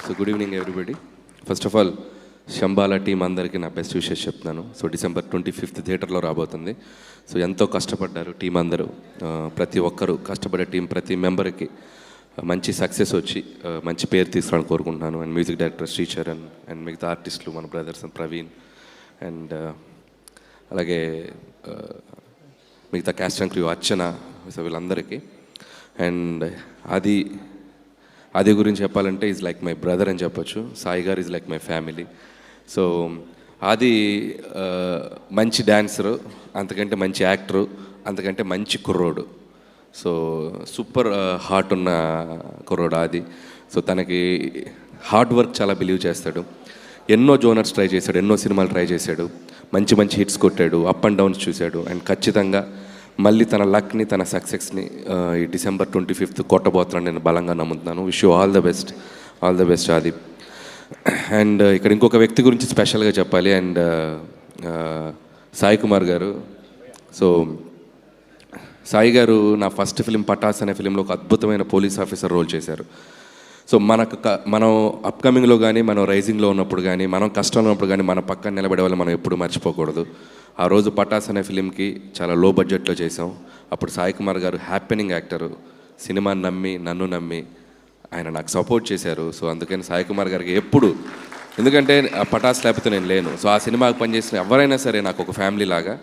So good evening everybody. First of all Shambhala team అందరికీ నా best wishes చెప్తున్నాను. So December 25th థియేటర్లో రాబోతుంది. సో ఎంతో కష్టపడ్డారు టీం అందరూ, ప్రతి ఒక్కరూ కష్టపడే టీం ప్రతి మెంబర్కి మంచి సక్సెస్ వచ్చి మంచి పేరు తీసుకురావాలని కోరుకుంటున్నాను. And music director Sricharan and మిగతా ఆర్టిస్టులు మన బ్రదర్స్ ప్రవీణ్ అండ్ అలాగే మిగతా caste and crew Archana, so వీళ్ళందరికీ. అండ్ అది గురించి చెప్పాలంటే ఈజ్ లైక్ మై బ్రదర్ అని చెప్పొచ్చు. సాయి గారు is like my family. So అది మంచి డ్యాన్సరు, అంతకంటే మంచి యాక్టరు, అంతకంటే మంచి కుర్రోడు. సో సూపర్ హార్ట్ ఉన్న కుర్రోడు అది. సో తనకి హార్డ్ వర్క్ చాలా బిలీవ్ చేస్తాడు. ఎన్నో జోనర్స్ ట్రై చేశాడు, ఎన్నో సినిమాలు ట్రై చేశాడు, మంచి మంచి హిట్స్ కొట్టాడు, అప్ అండ్ డౌన్స్ చూశాడు. అండ్ ఖచ్చితంగా మళ్ళీ తన లక్ని, తన సక్సెస్ని ఈ December 25th కొట్టబోతున్నాను నేను బలంగా నమ్ముతున్నాను. Wish you all the best ఆది. అండ్ ఇక్కడ ఇంకొక వ్యక్తి గురించి స్పెషల్గా చెప్పాలి. అండ్ సాయి కుమార్ గారు. సో సాయి గారు నా ఫస్ట్ ఫిలిం పటాస్ అనే ఫిలింలో ఒక అద్భుతమైన పోలీస్ ఆఫీసర్ రోల్ చేశారు. సో మనం అప్కమింగ్లో కానీ, మనం రైజింగ్లో ఉన్నప్పుడు కానీ, మనం కష్టంలో ఉన్నప్పుడు కానీ మన పక్కన నిలబడే వాళ్ళు మనం ఎప్పుడు మర్చిపోకూడదు. ఆ రోజు పటాస్ అనే ఫిలింకి చాలా లో బడ్జెట్లో చేసాం. అప్పుడు సాయి కుమార్ గారు హ్యాపెనింగ్ యాక్టరు, సినిమాని నమ్మి నన్ను నమ్మి ఆయన నాకు సపోర్ట్ చేశారు. సో అందుకని సాయి కుమార్ గారికి ఎప్పుడు, ఎందుకంటే ఆ పటాస్ లేకపోతే నేను లేను. సో ఆ సినిమాకి పనిచేసిన ఎవరైనా సరే నాకు ఒక ఫ్యామిలీ లాగా.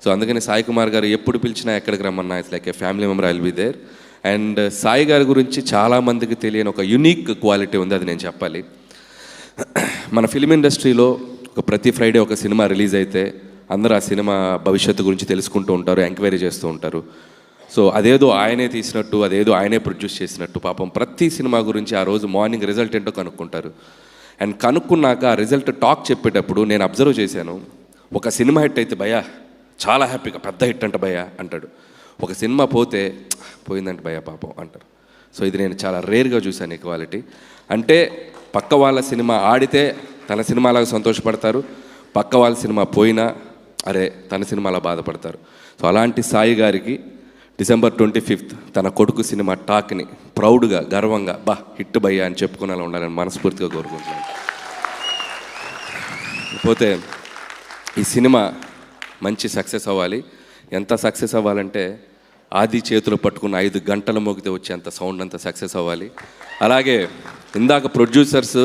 సో అందుకని సాయి కుమార్ గారు ఎప్పుడు పిలిచినా ఎక్కడికి రమ్మన్నా it's like a family member, I will be there. And Sai గారి గురించి చాలామందికి తెలియని ఒక యునిక్ క్వాలిటీ ఉంది, అది నేను చెప్పాలి. మన ఫిలిం ఇండస్ట్రీలో ప్రతి ఫ్రైడే ఒక సినిమా రిలీజ్ అయితే అందరూ ఆ సినిమా భవిష్యత్తు గురించి తెలుసుకుంటూ ఉంటారు, ఎంక్వైరీ చేస్తూ ఉంటారు. సో అదేదో ఆయనే తీసినట్టు, అదేదో ఆయనే ప్రొడ్యూస్ చేసినట్టు పాపం ప్రతి సినిమా గురించి ఆ రోజు మార్నింగ్ రిజల్ట్ ఏంటో కనుక్కుంటారు. అండ్ కనుక్కున్నాక ఆ రిజల్ట్ టాక్ చెప్పేటప్పుడు నేను అబ్జర్వ్ చేశాను. ఒక సినిమా హిట్ అయితే భయ్యా చాలా హ్యాపీగా పెద్ద హిట్ అంట భయ్యా అంటాడు. ఒక సినిమా పోతే పోయిందంటే భయ్యా పాపం అంటారు. సో ఇది నేను చాలా రేర్గా చూశాను ఈ క్వాలిటీ. అంటే పక్క వాళ్ళ సినిమా ఆడితే తన సినిమాలాగా సంతోషపడతారు, పక్క వాళ్ళ సినిమా పోయినా అరే తన సినిమాలా బాధపడతారు. సో అలాంటి సాయి గారికి December 25th తన కొడుకు సినిమా టాక్ని ప్రౌడ్గా, గర్వంగా హిట్ భయ్యా అని చెప్పుకునేలా ఉండాలని మనస్ఫూర్తిగా కోరుకుంటున్నాను. పోతే ఈ సినిమా మంచి సక్సెస్ అవ్వాలి. ఎంత సక్సెస్ అవ్వాలంటే ఆది చేతులు పట్టుకున్న 5 గంటల మోగితే వచ్చేంత సౌండ్ అంత సక్సెస్ అవ్వాలి. అలాగే ఇందాక ప్రొడ్యూసర్స్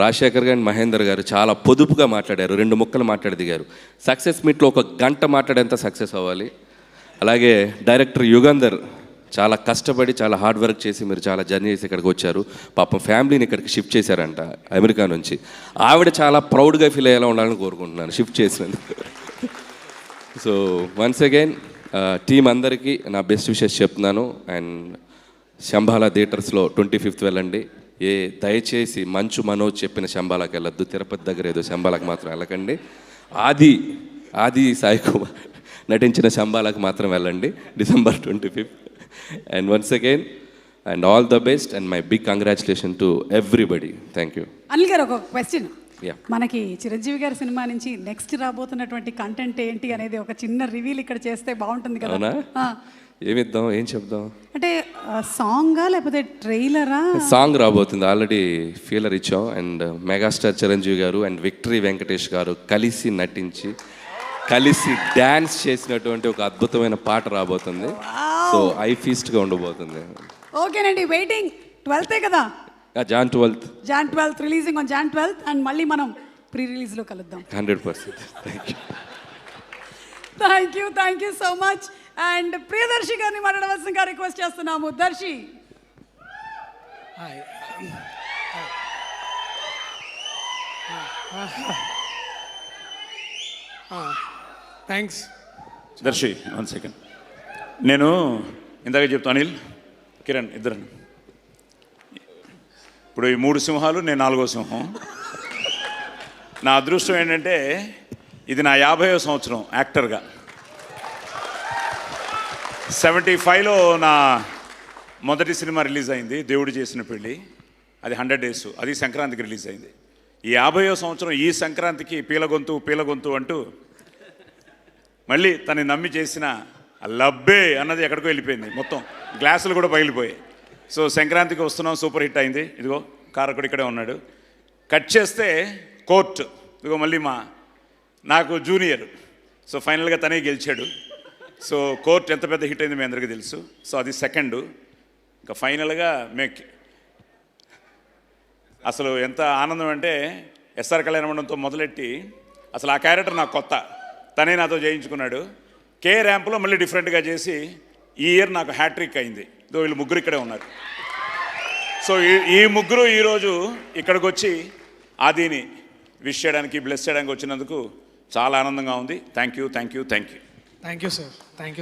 రాజశేఖర్ గారు, మహేందర్ గారు చాలా పొదుపుగా మాట్లాడారు, 2 ముక్కలు మాట్లాడి దిగారు. సక్సెస్ మీట్లో 1 గంట మాట్లాడేంత సక్సెస్ అవ్వాలి. అలాగే డైరెక్టర్ యుగంధర్ చాలా కష్టపడి చాలా హార్డ్ వర్క్ చేసి మీరు చాలా జర్నీ చేసి ఇక్కడికి వచ్చారు. పాపం ఫ్యామిలీని ఇక్కడికి షిఫ్ట్ చేశారంట అమెరికా నుంచి. ఆవిడ చాలా ప్రౌడ్గా ఫీల్ అయ్యేలా ఉండాలని కోరుకుంటున్నాను షిఫ్ట్ చేసినందుకు. సో వన్స్ అగైన్ టీం అందరికీ నా బెస్ట్ విషెస్ చెప్తున్నాను. అండ్ శంబాలా థియేటర్స్లో 25th వెళ్ళండి. దయచేసి మంచు మనోజ్ చెప్పిన శంబాలాకి వెళ్ళొద్దు, తిరుపతి దగ్గర ఏదో శంబాలాకి మాత్రం వెళ్ళకండి. ఆది సాయి కుమార్ నటించిన శంబాలాకి మాత్రం వెళ్ళండి December 25th. And once again and all the best and my big congratulation to everybody. Thank you. Anil గారు, ఒక క్వశ్చన్. మనకి చిరంజీవి గారి సినిమా నుంచి నెక్స్ట్ రాబోతున్నటువంటి కంటెంట్ ఏంటి అనేది ఒక చిన్న రివీల్ ఇక్కడ చేస్తే బాగుంటుంది కదా. ఏమిద్దాం, ఏం చెప్దాం అంటే సాంగా లేకపోతే ట్రైలరా? సాంగ్ రాబోతుంది, ఆల్రెడీ ఫీలర్ ఇచ్చాం. అండ్ మెగాస్టార్ చిరంజీవి గారు అండ్ విక్టరీ వెంకటేష్ గారు కలిసి నటించి కలిసి డ్యాన్స్ చేసినటువంటి ఒక అద్భుతమైన పాట రాబోతుంది. సో ఐ ఫీస్ట్గా ఉండబోతుంది. ఓకేనండి, వెయిటింగ్. 12th కదా? Jan 12th releasing on Jan 12th. And మళ్ళీ మనం ప్రీ రిలీజ్లో కలుద్దాం 100%. Thank you so much. And Priyadarshi గారిని మాట్లాడవలసిందిగా రిక్వెస్ట్ చేస్తున్నాము. దర్శి, థ్యాంక్స్. దర్శి 1 సెకండ్. నేను ఇందాక చెప్తాను, అనిల్ కిరణ్ ఇద్దరు. ఇప్పుడు ఈ 3 సింహాలు, నేను 4వ సింహం. నా అదృష్టం ఏంటంటే ఇది నా 50వ సంవత్సరం యాక్టర్గా. 75లో నా మొదటి సినిమా రిలీజ్ అయింది, దేవుడు చేసిన పెళ్ళి. అది 100 days, అది సంక్రాంతికి రిలీజ్ అయింది. ఈ 50వ సంవత్సరం ఈ సంక్రాంతికి పీలగొంతు అంటూ మళ్ళీ తను నమ్మి చేసిన లబ్బే అన్నది ఎక్కడికో వెళ్ళిపోయింది. మొత్తం గ్లాసులు కూడా పగిలిపోయాయి. సో సంక్రాంతికి వస్తున్నాం, సూపర్ హిట్ అయింది. ఇదిగో కారకుడు ఇక్కడే ఉన్నాడు. కట్ చేస్తే కోర్ట్, ఇదిగో మళ్ళీ నాకు జూనియర్. సో ఫైనల్గా తనే గెలిచాడు. సో కోర్ట్ ఎంత పెద్ద హిట్ అయింది మీ అందరికీ తెలుసు. సో అది సెకండ్. ఇంకా ఫైనల్గా అసలు ఎంత ఆనందం అంటే ఎస్ఆర్ కళ్యాణ మండపంతో మొదలెట్టి అసలు ఆ క్యారెక్టర్ నాకు కొత్త, తనే నాతో చేయించుకున్నాడు. కే ర్యాంప్లో మళ్ళీ డిఫరెంట్గా చేసి ఈ ఇయర్ నాకు హ్యాట్రిక్ అయింది. ఇదో వీళ్ళు ముగ్గురు ఇక్కడే ఉన్నారు. సో ఈ ముగ్గురు ఈరోజు ఇక్కడికి వచ్చి ఆదిని విష్ చేయడానికి, బ్లెస్ చేయడానికి వచ్చినందుకు చాలా ఆనందంగా ఉంది. Thank you, thank you, thank you. Thank you sir, thank you.